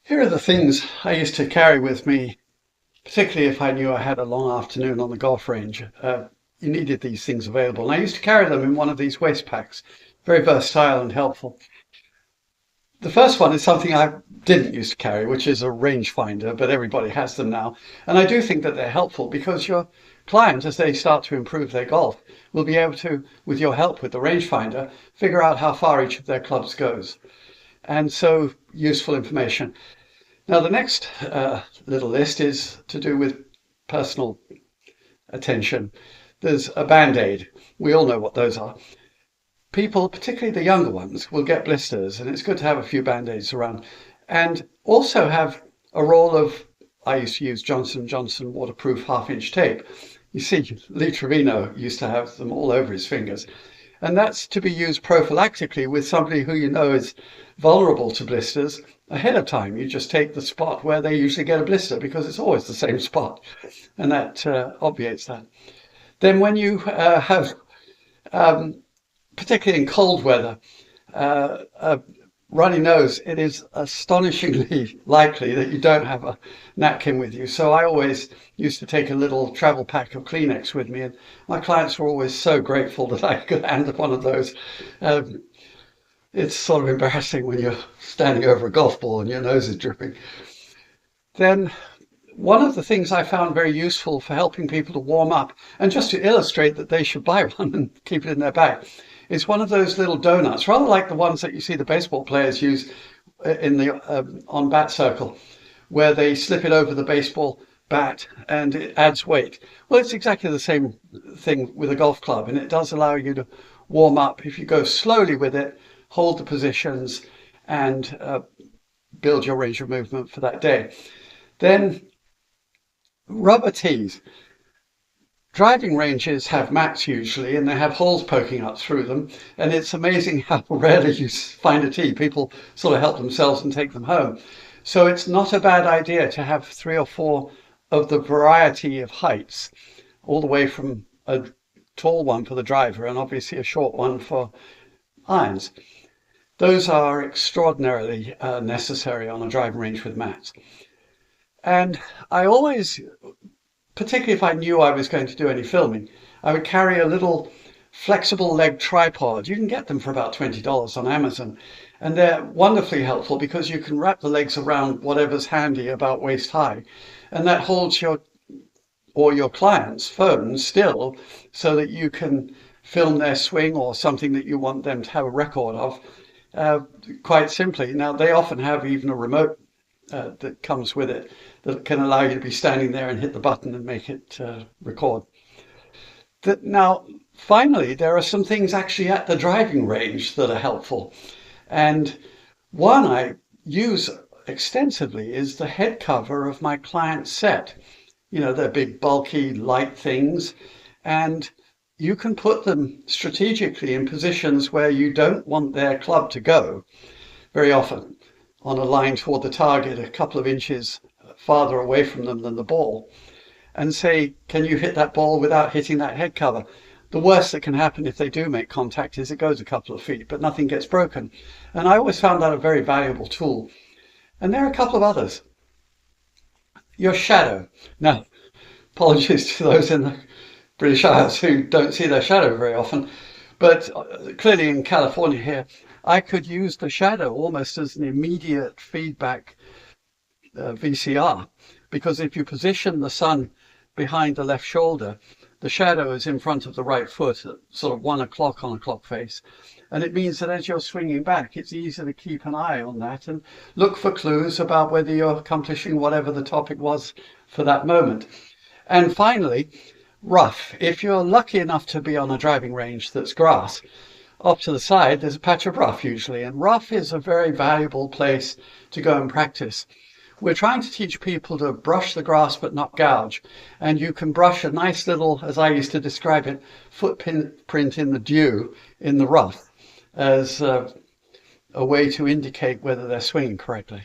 Here are the things I used to carry with me, particularly if I knew I had a long afternoon on the golf range. You needed these things available. And I used to carry them in one of these waist packs, very versatile and helpful. The first one is something I didn't used to carry, which is a rangefinder, but everybody has them now. And I do think that they're helpful because your client, as they start to improve their golf, will be able to, with your help with the rangefinder, figure out how far each of their clubs goes. And so useful information. Now, the next little list is to do with personal attention. There's a Band-Aid. We all know what those are. People, particularly the younger ones, will get blisters, and it's good to have a few Band-Aids around. And also have a roll of, I used to use Johnson & Johnson waterproof half-inch tape. You see, Lee Trevino used to have them all over his fingers. And that's to be used prophylactically with somebody who you know is vulnerable to blisters ahead of time. You just take the spot where they usually get a blister because it's always the same spot, and that obviates that. Then when you have, particularly in cold weather, a runny nose, it is astonishingly likely that you don't have a napkin with you. So I always used to take a little travel pack of Kleenex with me, and my clients were always so grateful that I could hand one of those. It's sort of embarrassing when you're standing over a golf ball and your nose is dripping. Then one of the things I found very useful for helping people to warm up, and just to illustrate that they should buy one and keep it in their bag, is one of those little donuts, rather like the ones that you see the baseball players use in the on bat circle, where they slip it over the baseball bat and it adds weight. Well, it's exactly the same thing with a golf club, and it does allow you to warm up if you go slowly with it, hold the positions, and build your range of movement for that day. Then rubber tees. Driving ranges have mats usually, and they have holes poking up through them. And it's amazing how rarely you find a tee. People sort of help themselves and take them home. So it's not a bad idea to have 3 or 4 of the variety of heights, all the way from a tall one for the driver and obviously a short one for irons. Those are extraordinarily necessary on a driving range with mats. And I always, particularly if I knew I was going to do any filming, I would carry a little flexible leg tripod. You can get them for about $20 on Amazon. And they're wonderfully helpful because you can wrap the legs around whatever's handy about waist high. And that holds your or your client's phone still so that you can film their swing or something that you want them to have a record of quite simply. Now, they often have even a remote that comes with it that can allow you to be standing there and hit the button and make it record. Now, finally, there are some things actually at the driving range that are helpful. And one I use extensively is the head cover of my client set. You know, they're big, bulky, light things, and you can put them strategically in positions where you don't want their club to go, very often on a line toward the target, a couple of inches farther away from them than the ball, and say, can you hit that ball without hitting that head cover? The worst that can happen if they do make contact is it goes a couple of feet, but nothing gets broken. And I always found that a very valuable tool. And there are a couple of others. Your shadow. Now, apologies to those in the British Isles who don't see their shadow very often, but clearly in California here, I could use the shadow almost as an immediate feedback VCR, because if you position the sun behind the left shoulder, the shadow is in front of the right foot at sort of 1 o'clock on a clock face. And it means that as you're swinging back, it's easy to keep an eye on that and look for clues about whether you're accomplishing whatever the topic was for that moment. And finally, rough. If you're lucky enough to be on a driving range that's grass, off to the side, there's a patch of rough usually. And rough is a very valuable place to go and practice. We're trying to teach people to brush the grass but not gouge. And you can brush a nice little, as I used to describe it, footprint in the dew in the rough as a way to indicate whether they're swinging correctly.